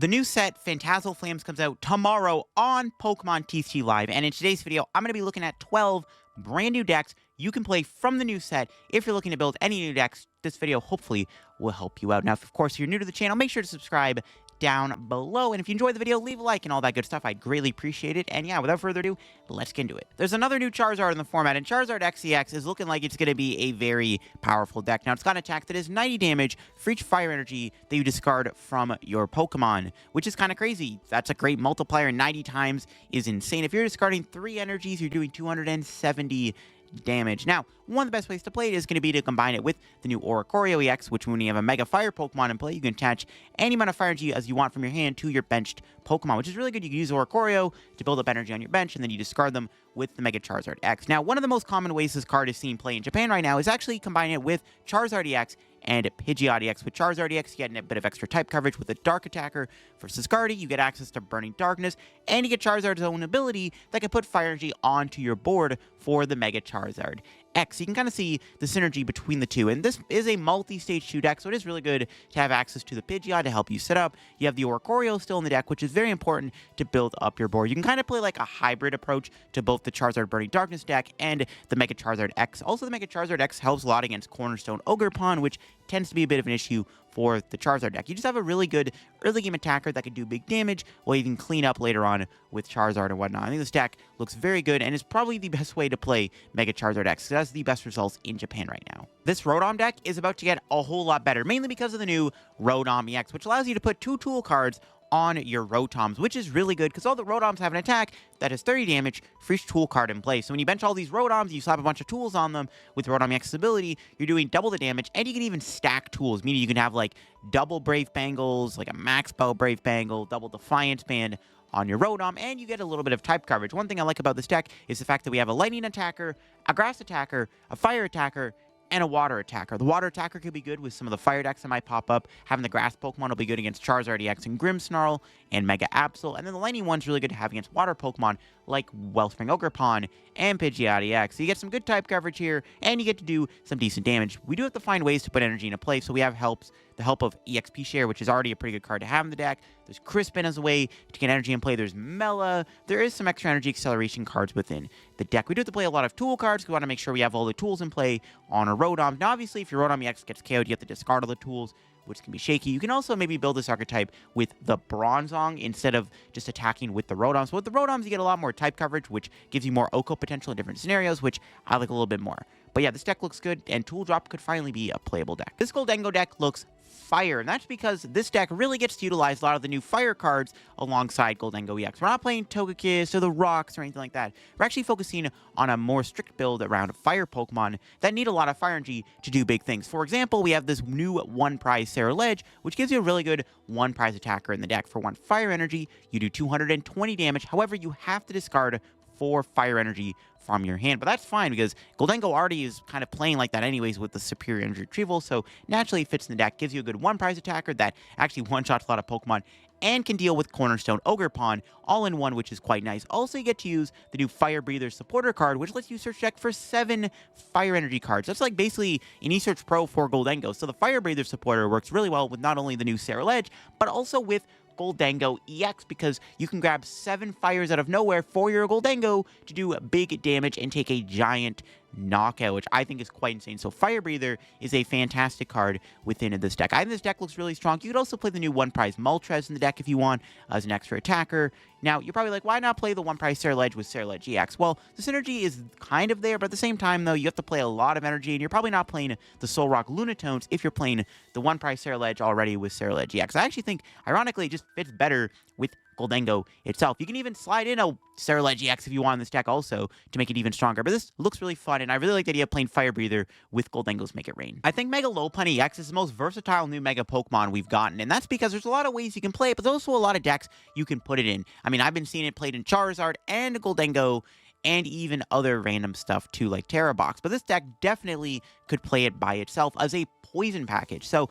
The new set, Phantasmal Flames, comes out tomorrow on Pokemon TCG Live, and in today's video, I'm going to be looking at 12 brand new decks you can play from the new set. If you're looking to build any new decks, this video hopefully will help you out. Now, if, of course, you're new to the channel, make sure to subscribe down below, and if you enjoyed the video, leave a like and all that good stuff. I'd greatly appreciate it. And yeah, without further ado, let's get into it. There's another new Charizard in the format, and Charizard XCX is looking like it's going to be a very powerful deck. Now, it's got an attack that is 90 damage for each fire energy that you discard from your Pokemon, which is kind of crazy. That's a great multiplier. 90 times is insane. If you're discarding 3 energies, you're doing 270 damage. Now, one of the best ways to play it is going to be to combine it with the new Oricorio EX, which when you have a Mega Fire Pokemon in play, you can attach any amount of Fire Energy as you want from your hand to your benched Pokemon, which is really good. You can use Oricorio to build up energy on your bench, and then you discard them with the Mega Charizard X. Now, one of the most common ways this card is seen play in Japan right now is actually combining it with Charizard EX and Pidgeot EX. With Charizard EX, you get a bit of extra type coverage with a Dark Attacker. For Siscardi, you get access to Burning Darkness, and you get Charizard's own ability that can put Fire Energy onto your board for the Mega Charizard X. You can kind of see the synergy between the two, and this is a multi-stage 2 deck, so it is really good to have access to the Pidgeot to help you set up. You have the Oricorio still in the deck, which is very important to build up your board. You can kind of play like a hybrid approach to both the Charizard Burning Darkness deck and the Mega Charizard X. Also, the Mega Charizard X helps a lot against Cornerstone Ogerpon, which tends to be a bit of an issue for the Charizard deck. You just have a really good early game attacker that can do big damage, while you can clean up later on with Charizard and whatnot. I think this deck looks very good and is probably the best way to play Mega Charizard X. It has the best results in Japan right now. This Rotom deck is about to get a whole lot better, mainly because of the new Rotom EX, which allows you to put 2 tool cards on your Rotoms, which is really good because all the Rotoms have an attack that has 30 damage for each tool card in play. So when you bench all these Rotoms, you slap a bunch of tools on them with Rotom EX's ability, you're doing double the damage, and you can even stack tools, meaning you can have like double Brave Bangles, like a Max Bow Brave Bangle, double Defiance Band on your Rotom, and you get a little bit of type coverage. One thing I like about this deck is the fact that we have a Lightning attacker, a Grass attacker, a Fire attacker, and a Water attacker. The Water attacker could be good with some of the Fire decks that might pop up. Having the Grass Pokemon will be good against Charizard EX and Grimmsnarl and Mega Absol. And then the Lightning one's really good to have against Water Pokemon like Wellspring Ogerpon and Pidgeot EX. So you get some good type coverage here, and you get to do some decent damage. We do have to find ways to put energy into play, so we have the help of EXP Share, which is already a pretty good card to have in the deck. There's Crispin as a way to get energy in play. There's Mela. There is some extra energy acceleration cards within the deck. We do have to play a lot of tool cards. We want to make sure we have all the tools in play on our Rotom. Now, obviously, if your Rotom EX gets KO'd, you have to discard all the tools, which can be shaky. You can also maybe build this archetype with the Bronzong instead of just attacking with the Rotoms. So with the Rotoms, you get a lot more type coverage, which gives you more Oko potential in different scenarios, which I like a little bit more. But yeah, this deck looks good, and Tool Drop could finally be a playable deck. This Goldengo deck looks fire, and that's because this deck really gets to utilize a lot of the new fire cards alongside Goldengo EX. We're not playing Togekiss or the Rocks or anything like that. We're actually focusing on a more strict build around fire Pokemon that need a lot of fire energy to do big things. For example, we have this new 1-prize Sarah Ledge, which gives you a really good 1-prize attacker in the deck. For 1 fire energy, you do 220 damage. However, you have to discard 4 fire energy from your hand, but that's fine because Goldengo already is kind of playing like that anyways with the superior energy retrieval, so naturally it fits in the deck, gives you a good 1-prize attacker that actually one-shots a lot of Pokemon and can deal with Cornerstone Ogerpon all in one, which is quite nice. Also, you get to use the new Fire Breather Supporter card, which lets you search deck for 7 Fire Energy cards. That's like basically an eSearch Pro for Goldengo. So the Fire Breather Supporter works really well with not only the new Sarah Ledge, but also with Goldengo EX, because you can grab 7 fires out of nowhere for your Goldengo to do big damage and take a giant knockout, which I think is quite insane. So Fire Breather is a fantastic card within this deck. I think this deck looks really strong. You could also play the new 1-prize Moltres in the deck if you want as an extra attacker. Now, you're probably like, why not play the 1-prize Sarah Ledge with Sarah Ledge EX? Well, the synergy is kind of there, but at the same time, though, you have to play a lot of energy, and you're probably not playing the Solrock Lunatones if you're playing the 1-prize Sarah Ledge already with Sarah Ledge EX. I actually think, ironically, it just fits better with Goldengo itself. You can even slide in a Sarah Ledge EX if you want in this deck also to make it even stronger. But this looks really fun, and I really like the idea of playing Fire Breather with Goldengo's Make It Rain. I think Mega Lopunny EX is the most versatile new Mega Pokemon we've gotten, and that's because there's a lot of ways you can play it, but there's also a lot of decks you can put it in. I mean, I've been seeing it played in Charizard and Goldengo, and even other random stuff too, like Terra Box. But this deck definitely could play it by itself as a poison package. So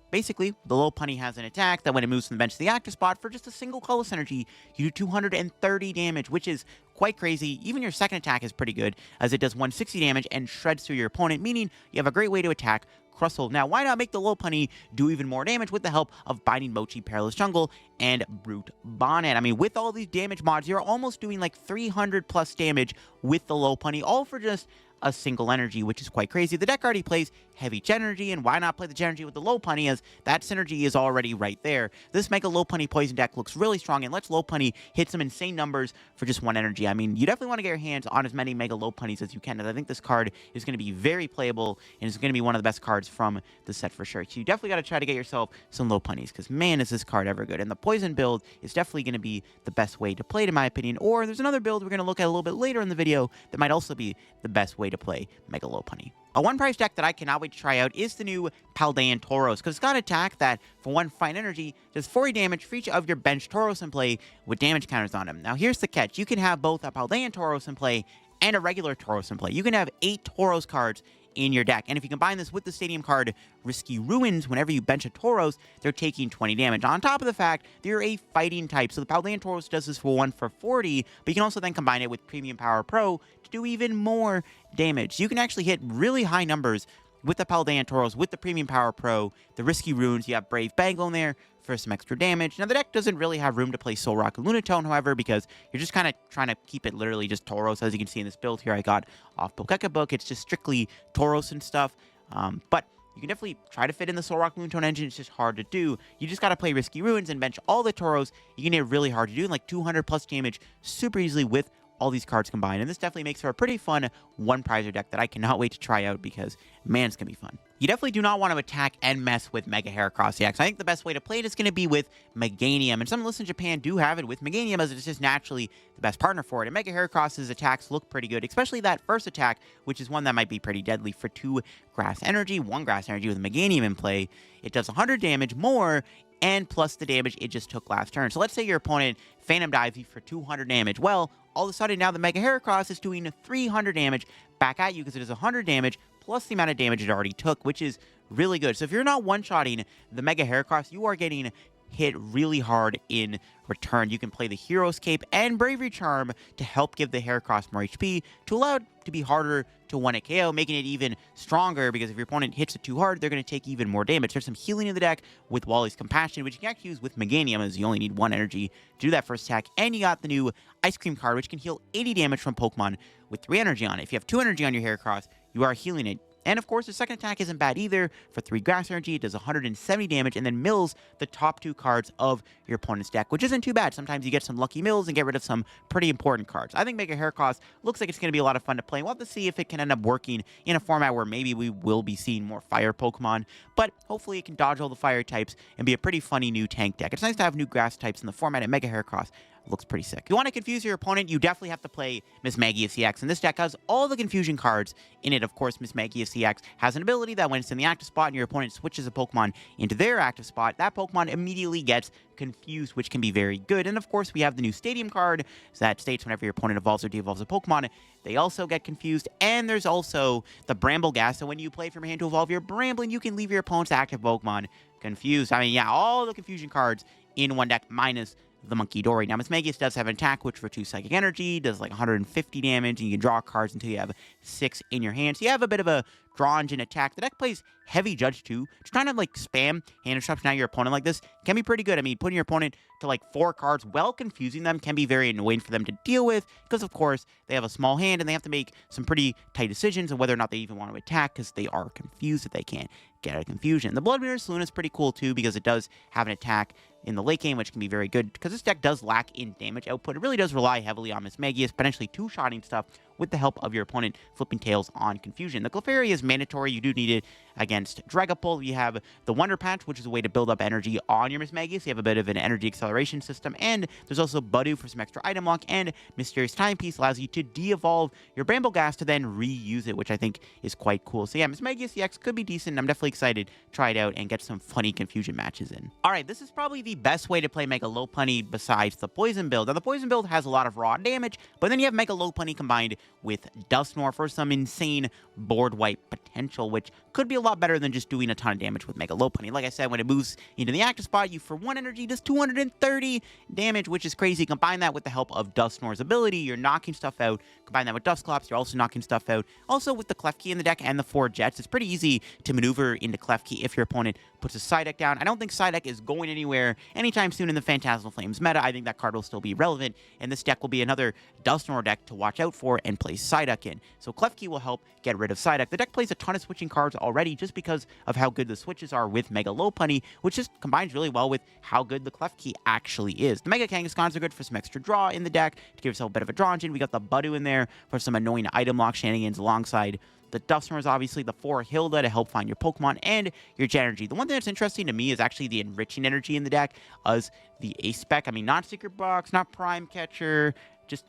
basically, the Lopunny has an attack that when it moves from the bench to the active spot, for just a single colorless energy, you do 230 damage, which is quite crazy. Even your second attack is pretty good, as it does 160 damage and shreds through your opponent, meaning you have a great way to attack Crustle. Now, why not make the Lopunny do even more damage with the help of Binding Mochi, Perilous Jungle, and Brute Bonnet? I mean, with all these damage mods, you're almost doing like 300 plus damage with the Lopunny, all for just a single energy, which is quite crazy. The deck already plays heavy Genergy, and why not play the Genergy with the Lopunny, as that synergy is already right there. This Mega Lopunny Poison deck looks really strong and lets Lopunny hit some insane numbers for just one energy. I mean, you definitely want to get your hands on as many Mega Lopunnys as you can, as I think this card is going to be very playable, and it's going to be one of the best cards from the set for sure. So you definitely got to try to get yourself some Lopunnys, because man, is this card ever good. And the Poison build is definitely going to be the best way to play it, in my opinion. Or there's another build we're going to look at a little bit later in the video that might also be the best way to play Mega Lopunny. A one-price deck that I cannot wait to try out is the new Paldean Tauros, because it's got an attack that, for one fine energy, does 40 damage for each of your bench Tauros in play with damage counters on them. Now, here's the catch. You can have both a Paldean Tauros in play and a regular Tauros in play. You can have 8 Tauros cards in your deck, and if you combine this with the Stadium card Risky Ruins, whenever you bench a Tauros, they're taking 20 damage. On top of the fact, they're a fighting type, so the Paldean Tauros does this for 1 for 40, but you can also then combine it with Premium Power Pro to do even more damage. You can actually hit really high numbers with the Paldean Tauros, with the Premium Power Pro, the Risky Runes. You have Brave Bangle in there for some extra damage. Now, the deck doesn't really have room to play Soul Rock and Lunatone, however, because you're just kind of trying to keep it literally just Tauros. As you can see in this build here I got off Book. It's just strictly Tauros and stuff. But you can definitely try to fit in the Soul Rock Lunatone engine. It's just hard to do. You just got to play Risky Ruins and bench all the Tauros. You can hit really hard to do, like 200 plus damage super easily with all these cards combined, and this definitely makes for a pretty fun one-prizer deck that I cannot wait to try out, because, man, it's going to be fun. You definitely do not want to attack and mess with Mega Heracross EX. I think the best way to play it is going to be with Meganium, and some listeners in Japan do have it with Meganium, as it's just naturally the best partner for it. And Mega Heracross's attacks look pretty good, especially that first attack, which is one that might be pretty deadly for 2 Grass Energy, 1 Grass Energy with Meganium in play. It does 100 damage more, and plus the damage it just took last turn. So let's say your opponent Phantom Dives you for 200 damage. Well, all of a sudden now the Mega Heracross is doing 300 damage back at you, because it does 100 damage plus the amount of damage it already took, which is really good. So if you're not one-shotting the Mega Heracross, you are getting hit really hard in return. You can play the Hero's Cape and Bravery Charm to help give the Heracross more HP, to allow it to be harder to 1-hit KO, making it even stronger, because if your opponent hits it too hard, they're going to take even more damage. There's some healing in the deck with Wally's Compassion, which you can actually use with Meganium, as you only need 1 energy to do that first attack. And you got the new Ice Cream card, which can heal 80 damage from Pokemon with 3 energy on it. If you have 2 energy on your Heracross, you are healing it. And of course, the second attack isn't bad either. For 3 Grass Energy, it does 170 damage and then mills the top 2 cards of your opponent's deck, which isn't too bad. Sometimes you get some lucky mills and get rid of some pretty important cards. I think Mega Heracross looks like it's going to be a lot of fun to play. We'll have to see if it can end up working in a format where maybe we will be seeing more fire Pokemon, but hopefully it can dodge all the fire types and be a pretty funny new tank deck. It's nice to have new grass types in the format, and Mega Heracross looks pretty sick. If you want to confuse your opponent, you definitely have to play MisMagius EX, and this deck has all the confusion cards in it. Of course, MisMagius EX has an ability that when it's in the active spot and your opponent switches a Pokemon into their active spot, that Pokemon immediately gets confused, which can be very good. And of course, we have the new Stadium card that states whenever your opponent evolves or de-evolves a Pokemon, they also get confused. And there's also the Bramble Gas, so when you play from your hand to evolve your Brambling, you can leave your opponent's active Pokemon confused. I mean, yeah, all the confusion cards in one deck minus the Monkey Dory. Now, MisMagius does have an attack, which for 2 Psychic Energy does like 150 damage, and you can draw cards until you have 6 in your hand. So you have a bit of a draw engine attack. The deck plays Heavy Judge too. Just trying to like spam hand interrupts now your opponent like this can be pretty good. I mean, putting your opponent to like 4 cards while confusing them can be very annoying for them to deal with, because of course they have a small hand and they have to make some pretty tight decisions on whether or not they even want to attack, because they are confused if they can't get out of confusion. The Blood Mirror Saloon is pretty cool too, because it does have an attack in the late game, which can be very good, because this deck does lack in damage output. It really does rely heavily on MisMagius, potentially 2-shotting stuff with the help of your opponent flipping tails on confusion. The Clefairy is mandatory. You do need it against Dragapult. You have the Wonder Patch, which is a way to build up energy on your MisMagius. You have a bit of an energy acceleration system, and there's also Budu for some extra item lock, and Mysterious Timepiece allows you to de-evolve your Bramble Gas to then reuse it, which I think is quite cool. So yeah, MisMagius EX could be decent. I'm definitely excited to try it out and get some funny confusion matches in. Alright, this is probably the best way to play Mega Lopunny besides the Poison build. Now, the Poison build has a lot of raw damage, but then you have Mega Lopunny combined with Dusnoir for some insane board wipe potential, which could be a lot better than just doing a ton of damage with Mega Lopunny. Like I said, when it moves into the active spot, you for 1 energy does 230 damage, which is crazy. Combine that with the help of Dusnoir's ability, you're knocking stuff out. Combine that with Dusclops, you're also knocking stuff out. Also, with the Klefki in the deck and the 4 Jets, it's pretty easy to maneuver into Klefki if your opponent puts a Psyduck down. I don't think Psyduck is going anywhere anytime soon in the Phantasmal Flames meta. I think that card will still be relevant, and this deck will be another Dusnoir deck to watch out for and play Psyduck in. So Klefki will help get rid of Psyduck. The deck plays a ton of switching cards already just because of how good the switches are with Mega Lopunny, which just combines really well with how good the Klefki actually is. The Mega Kangaskhan's are good for some extra draw in the deck to give yourself a bit of a draw engine. We got the Budu in there for some annoying item lock shenanigans alongside the Dusnoir is obviously the 4 Hilda to help find your Pokemon and your Jet Energy. The one thing that's interesting to me is actually the enriching energy in the deck as the Ace Spec. I mean, not Secret Box, not Prime Catcher, just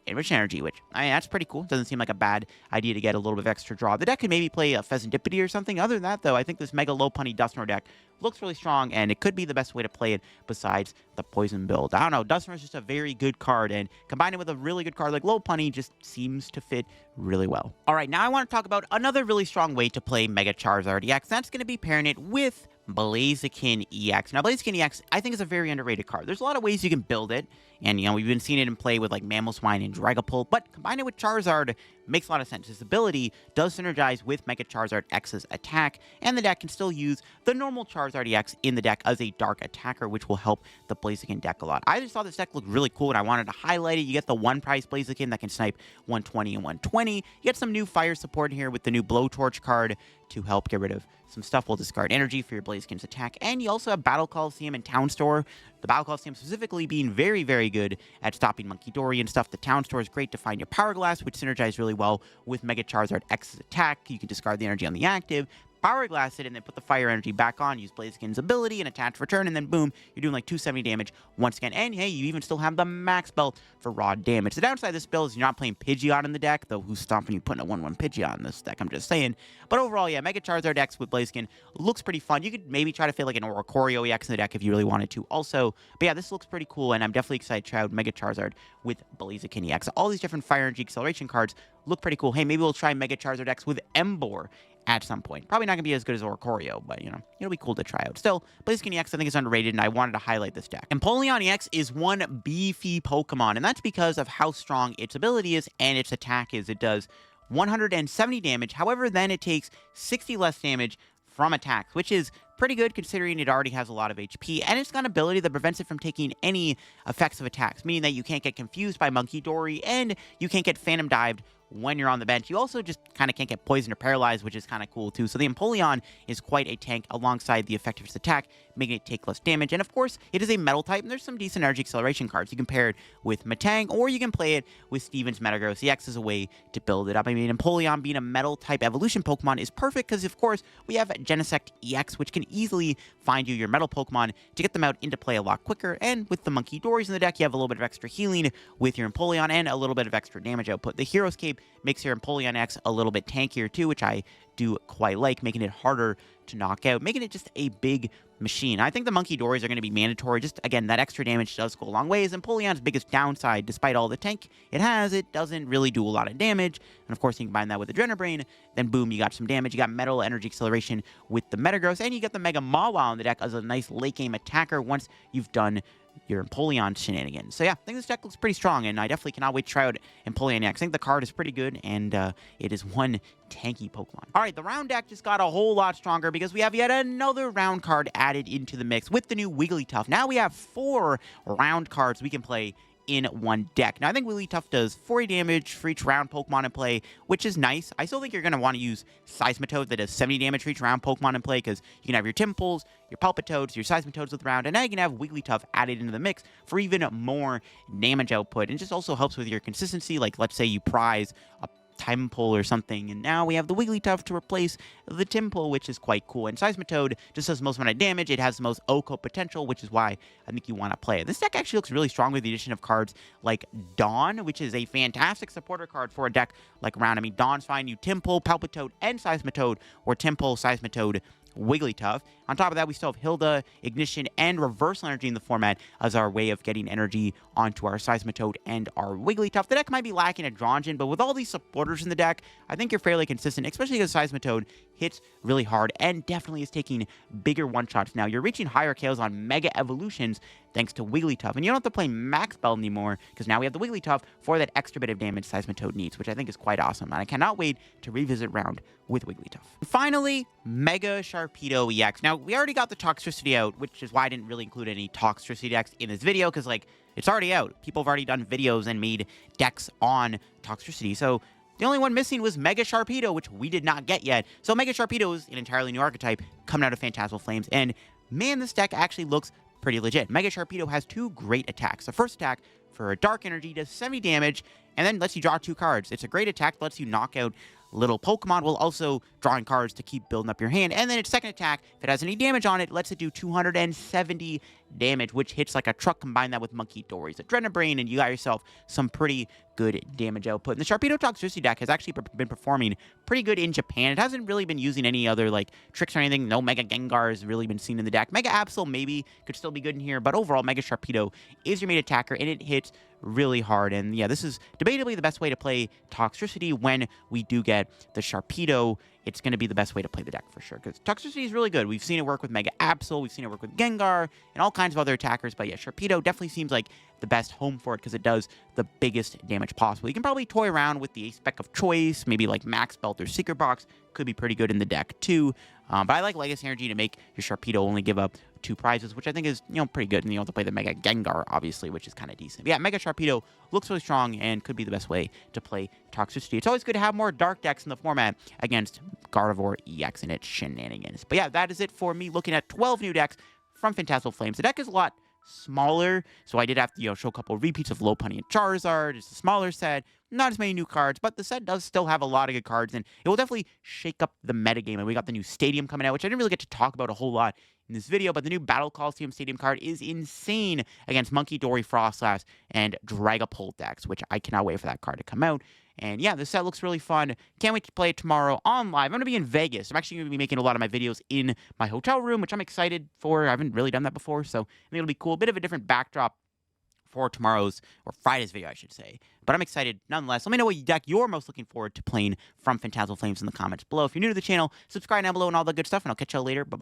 enriched energy, which, I mean, that's pretty cool. Doesn't seem like a bad idea to get a little bit of extra draw. The deck could maybe play a Pheasantipity or something. Other than that, though, I think this Mega Lopunny Dusnoir deck looks really strong, and it could be the best way to play it besides the Poison build. I don't know, Dusnoir is just a very good card, and combining with a really good card like Lopunny just seems to fit really well. All right, now I want to talk about another really strong way to play Mega Charizard EX. That's going to be pairing it with Blaziken EX. Now, Blaziken EX, I think, is a very underrated card. There's a lot of ways you can build it, and, you know, we've been seeing it in play with, like, Mamoswine and Dragapult, but combine it with Charizard makes a lot of sense. His ability does synergize with Mega Charizard X's attack, and the deck can still use the normal Charizard EX in the deck as a dark attacker, which will help the Blaziken deck a lot. I just thought this deck looked really cool, and I wanted to highlight it. You get the 1-price Blaziken that can snipe 120 and 120. You get some new fire support here with the new Blowtorch card to help get rid of some stuff. We'll discard energy for your Blaziken's attack, and you also have Battle Coliseum and Town Store. The Battle Coliseum specifically being very, very good at stopping Monkey Dory and stuff. The Town Store is great to find your Power Glass, which synergizes really well with Mega Charizard X's attack. You can discard the energy on the active, Power Glass it, and then put the fire energy back on, use Blaziken's ability and attach return, and then boom, you're doing like 270 damage once again. And hey, you even still have the max belt for raw damage. The downside of this build is you're not playing Pidgeot in the deck, though who's stopping you putting a 1-1 Pidgeot in this deck, I'm just saying. But overall, yeah, Mega Charizard X with Blaziken looks pretty fun. You could maybe try to fit like an Oricorio EX in the deck if you really wanted to also. But yeah, this looks pretty cool, and I'm definitely excited to try out Mega Charizard with Blaziken EX. All these different fire energy acceleration cards look pretty cool. Hey, maybe we'll try Mega Charizard X with Emboar at some point. Probably not going to be as good as Oricorio, but, you know, it'll be cool to try out. Still, Blaziken EX I think is underrated, and I wanted to highlight this deck. Empoleon EX is one beefy Pokemon, and that's because of how strong its ability is and its attack is. It does 170 damage. However, then it takes 60 less damage from attacks, which is pretty good considering it already has a lot of HP, and it's got an ability that prevents it from taking any effects of attacks, meaning that you can't get confused by Monkey Dory, and you can't get Phantom Dived when you're on the bench. You also just kind of can't get poisoned or paralyzed, which is kind of cool too. So the Empoleon is quite a tank alongside the effect of its attack, making it take less damage. And of course, it is a metal type, and there's some decent energy acceleration cards. You can pair it with Metang, or you can play it with Steven's Metagross EX as a way to build it up. I mean, Empoleon being a metal type evolution Pokemon is perfect because, of course, we have Genesect EX, which can easily find you your metal Pokemon to get them out into play a lot quicker. And with the Monkey Dories in the deck, you have a little bit of extra healing with your Empoleon and a little bit of extra damage output. The Hero's Cape makes your Empoleon X a little bit tankier too, which I do quite like, making it harder to knock out, making it just a big machine. I think the Monkey Dories are going to be mandatory. Just, again, that extra damage does go a long ways. Empoleon's biggest downside, despite all the tank it has, it doesn't really do a lot of damage. And of course, you combine that with Adrenal Brain, then boom, you got some damage. You got metal energy acceleration with the Metagross, and you got the Mega Mawile on the deck as a nice late game attacker once you've done your Empoleon shenanigans. So yeah, I think this deck looks pretty strong, and I definitely cannot wait to try out Empoleon X. I think the card is pretty good, and it is one tanky Pokemon. All right, the round deck just got a whole lot stronger because we have yet another round card added into the mix with the new Wigglytuff. Now we have 4 round cards we can play in one deck. Now, I think Wigglytuff does 40 damage for each round Pokemon in play, which is nice. I still think you're going to want to use Seismitoad that does 70 damage for each round Pokemon in play, because you can have your Timples, your Palpitoads, your Seismitoads with round, and now you can have Wigglytuff added into the mix for even more damage output. And it just also helps with your consistency. Like, let's say you prize a Timepole or something, and now we have the Wigglytuff to replace the Timpole, which is quite cool. And Seismitoad just does the most amount of damage. It has the most OHKO potential, which is why I think you want to play it. This deck actually looks really strong with the addition of cards like Dawn, which is a fantastic supporter card for a deck like Round. I mean, Dawn's fine. You Timpole, Palpitoad, and Seismitoad, or Timpole, Seismitoad, Wigglytuff. On top of that, we still have Hilda, Ignition, and Reversal Energy in the format as our way of getting energy onto our Seismitoad and our Wigglytuff. The deck might be lacking a Drongin, but with all these supporters in the deck, I think you're fairly consistent, especially because Seismitoad hits really hard and definitely is taking bigger one-shots now. You're reaching higher KOs on Mega Evolutions thanks to Wigglytuff, and you don't have to play Max Belt anymore because now we have the Wigglytuff for that extra bit of damage Seismitoad needs, which I think is quite awesome, and I cannot wait to revisit round with Wigglytuff. Finally, Mega Sharpedo EX. Now, we already got the Toxicity out, which is why I didn't really include any Toxicity decks in this video, because, like, it's already out. People have already done videos and made decks on Toxicity, so the only one missing was Mega Sharpedo, which we did not get yet. So Mega Sharpedo is an entirely new archetype coming out of Phantasmal Flames, and man, this deck actually looks pretty legit. Mega Sharpedo has two great attacks. The first attack for a Dark Energy does 70 damage, and then lets you draw 2 cards. It's a great attack that lets you knock out little Pokemon while also drawing cards to keep building up your hand. And then its second attack, if it has any damage on it, lets it do 270 damage, which hits like a truck. Combine that with Monkey Dory's Adrenabrain, and you got yourself some pretty good damage output. And the Sharpedo Toxicity deck has actually been performing pretty good in Japan. It hasn't really been using any other like tricks or anything. No Mega Gengar has really been seen in the deck. Mega Absol maybe could still be good in here, but overall Mega Sharpedo is your main attacker, and it hits really hard. And yeah, this is debatably the best way to play Toxicity. When we do get the Sharpedo, it's going to be the best way to play the deck for sure, because Toxicity is really good. We've seen it work with Mega Absol, we've seen it work with Gengar, and all kinds of other attackers, but yeah, Sharpedo definitely seems like the best home for it because it does the biggest damage possible. You can probably toy around with the spec of choice, maybe like Max Belt or Secret Box, could be pretty good in the deck too. But I like Legacy Energy to make your Sharpedo only give up 2 prizes, which I think is, pretty good. And you have to play the Mega Gengar, obviously, which is kind of decent. But yeah, Mega Sharpedo looks really strong and could be the best way to play Toxicity. It's always good to have more dark decks in the format against Gardevoir EX and its shenanigans. But yeah, that is it for me looking at 12 new decks from Phantasmal Flames. The deck is a lot smaller, so I did have to show a couple of repeats of Lopunny and Charizard. It's a smaller set, not as many new cards, but the set does still have a lot of good cards, and it will definitely shake up the metagame. And we got the new Stadium coming out, which I didn't really get to talk about a whole lot in this video, but the new Battle Coliseum Stadium card is insane against Monkey Dory, Frostlass, and Dragapult decks, which I cannot wait for that card to come out. And yeah, this set looks really fun. Can't wait to play it tomorrow on live. I'm going to be in Vegas. I'm actually going to be making a lot of my videos in my hotel room, which I'm excited for. I haven't really done that before, so I think it'll be cool. A bit of a different backdrop for tomorrow's, or Friday's video, I should say. But I'm excited nonetheless. Let me know what deck you're most looking forward to playing from Phantasmal Flames in the comments below. If you're new to the channel, subscribe down below and all the good stuff, and I'll catch y'all later. Bye-bye.